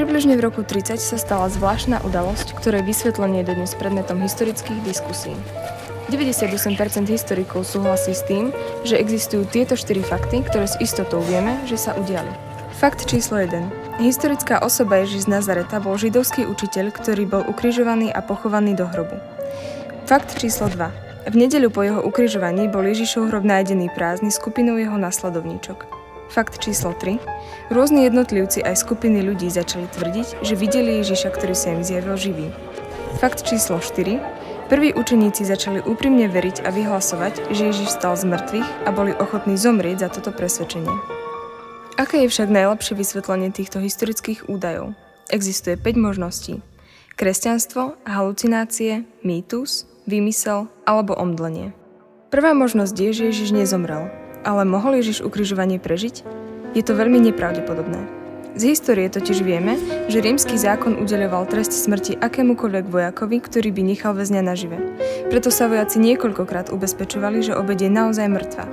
Približne v roku 30 sa stala zvláštna udalosť, ktorej vysvetlenie je dodnes predmetom historických diskusí. 98% historikov súhlasí s tým, že existujú tieto 4 fakty, ktoré s istotou vieme, že sa udiali. Fakt číslo 1. Historická osoba Ježiš z Nazareta bol židovský učiteľ, ktorý bol ukrižovaný a pochovaný do hrobu. Fakt číslo 2. V nedeľu po jeho ukrižovaní bol Ježišov hrob nájdený prázdny skupinou jeho nasledovníčok. Fakt číslo 3. Rôzni jednotlivci aj skupiny ľudí začali tvrdiť, že videli Ježiša, ktorý sa im zjavil živý. Fakt číslo 4. Prví učeníci začali úprimne veriť a vyhlasovať, že Ježiš stal z mŕtvych a boli ochotní zomrieť za toto presvedčenie. Aké je však najlepšie vysvetlenie týchto historických údajov? Existuje 5 možností. Kresťanstvo, halucinácie, mýtus, výmysel alebo omdlenie. Prvá možnosť je, že Ježiš nezomrel. Ale mohol Ježiš ukrižovanie prežiť? Je to veľmi nepravdepodobné. Z histórie totiž vieme, že rímsky zákon udeľoval trest smrti akémukoľvek vojakovi, ktorý by nechal väzňa nažive. Preto sa vojaci niekoľkokrát ubezpečovali, že obeť je naozaj mŕtva.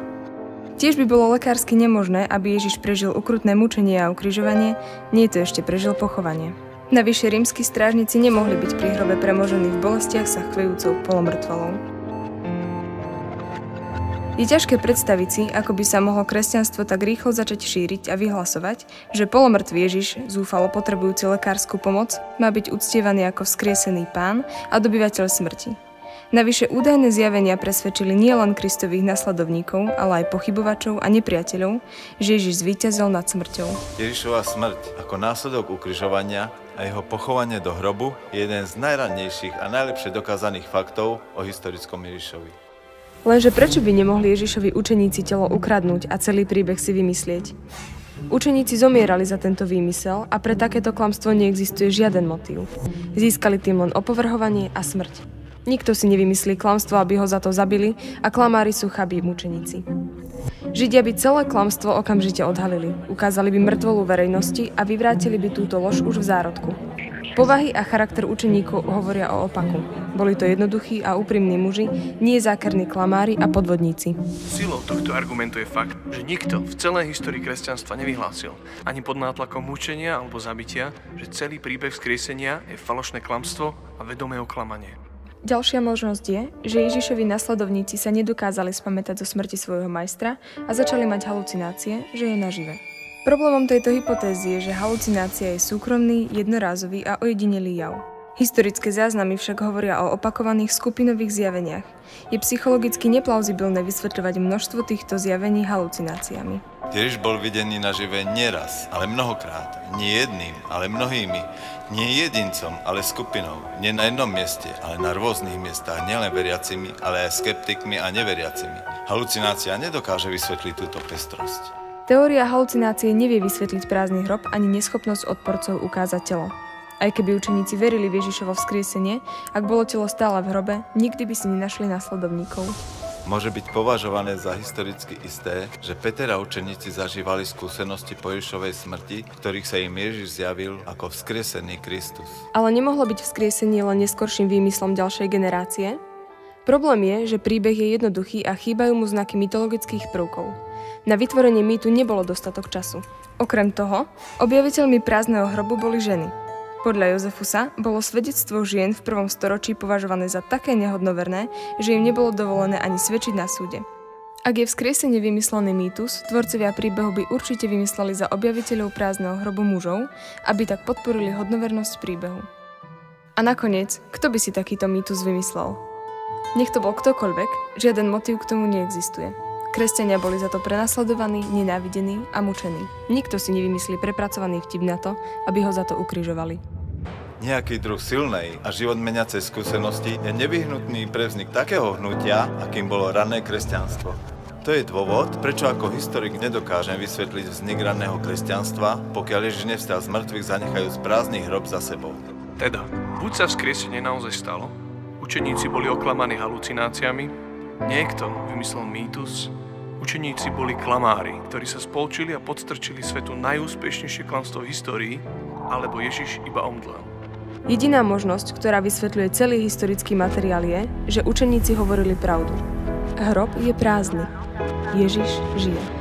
Tiež by bolo lekársky nemožné, aby Ježiš prežil ukrutné mučenie a ukrižovanie, nie to ešte prežil pochovanie. Navyše rímski strážnici nemohli byť pri hrobe premožení v bolestiach sa chvejúcou polomrtvolou. Je ťažké predstaviť si, ako by sa mohlo kresťanstvo tak rýchlo začať šíriť a vyhlasovať, že polomrtvý Ježiš, zúfalo potrebujúci lekárskú pomoc, má byť uctievaný ako vzkriesený pán a dobyvateľ smrti. Navyše údajné zjavenia presvedčili nielen Kristových nasledovníkov, ale aj pochybovačov a nepriateľov, že Ježiš zvíťazil nad smrťou. Ježišova smrť ako následok ukrižovania a jeho pochovanie do hrobu je jeden z najrannejších a najlepšie dokázaných faktov o historickom Ježišovi. Lenže prečo by nemohli Ježišovi učeníci telo ukradnúť a celý príbeh si vymyslieť? Učeníci zomierali za tento výmysel a pre takéto klamstvo neexistuje žiaden motív. Získali tým len opovrhovanie a smrť. Nikto si nevymyslí klamstvo, aby ho za to zabili a klamári sú chabí mučeníci. Židia by celé klamstvo okamžite odhalili, ukázali by mŕtvolu verejnosti a vyvrátili by túto lož už v zárodku. Povahy a charakter učeníkov hovoria o opaku. Boli to jednoduchí a úprimní muži, nie zákerní klamári a podvodníci. Silou tohto argumentu je fakt, že nikto v celej histórii kresťanstva nevyhlásil, ani pod nátlakom mučenia alebo zabitia, že celý príbeh vzkriesenia je falošné klamstvo a vedomé oklamanie. Ďalšia možnosť je, že Ježišovi nasledovníci sa nedokázali spamätať zo smrti svojho majstra a začali mať halucinácie, že je nažive. Problémom tejto hypotézy je, že halucinácia je súkromný, jednorázový a ojedinelý jav. Historické záznamy však hovoria o opakovaných skupinových zjaveniach. Je psychologicky neplauzibilné vysvetľovať množstvo týchto zjavení halucináciami. Ježiš bol videný nažive nieraz, ale mnohokrát. Nie jedným, ale mnohými. Nie jedincom, ale skupinou. Nie na jednom mieste, ale na rôznych miestach. Nielen veriacimi, ale aj skeptikmi a neveriacimi. Halucinácia nedokáže vysvetliť túto pestrosť. Teória halucinácie nevie vysvetliť prázdny hrob ani neschopnosť odporcov ukázať telo. Aj keby učeníci verili v Ježišovo vzkriesenie, ak bolo telo stále v hrobe, nikdy by si nenašli nasledovníkov. Môže byť považované za historicky isté, že Peter a učeníci zažívali skúsenosti po Ježišovej smrti, ktorých sa im Ježiš zjavil ako vzkriesený Kristus. Ale nemohlo byť vzkriesenie len neskorším výmyslom ďalšej generácie? Problém je, že príbeh je jednoduchý a chýbajú mu znaky mytologických prvkov. Na vytvorenie mýtu nebolo dostatok času. Okrem toho, objaviteľmi prázdneho hrobu boli ženy. Podľa Jozefusa bolo svedectvo žien v 1. storočí považované za také nehodnoverné, že im nebolo dovolené ani svedčiť na súde. Ak je vzkriesenie vymyslený mýtus, tvorcovia príbehu by určite vymysleli za objaviteľov prázdneho hrobu mužov, aby tak podporili hodnovernosť príbehu. A nakoniec, kto by si takýto mýtus vymyslel? Nech to bol ktokoľvek, žiaden motív k tomu neexistuje. Kresťania boli za to prenasledovaní, nenávidení a mučení. Nikto si nevymyslí prepracovaný vtip na to, aby ho za to ukrižovali. Nejaký druh silnej a životmeniacej skúsenosti je nevyhnutný pre vznik takého hnutia, akým bolo rané kresťanstvo. To je dôvod, prečo ako historik nedokážem vysvetliť vznik raného kresťanstva, pokiaľ Ježiš nevstal z mŕtvych zanechajúc prázdny hrob za sebou. Teda, buď sa vzkriesenie naozaj stalo, učeníci boli oklamaní halucináciami, niekto vymyslel mýtus, učeníci boli klamári, ktorí sa spolčili a podstrčili svetu najúspešnejšie klamstvo v histórii, alebo Ježiš iba omdlel. Jediná možnosť, ktorá vysvetľuje celý historický materiál je, že učeníci hovorili pravdu. Hrob je prázdny. Ježiš žije.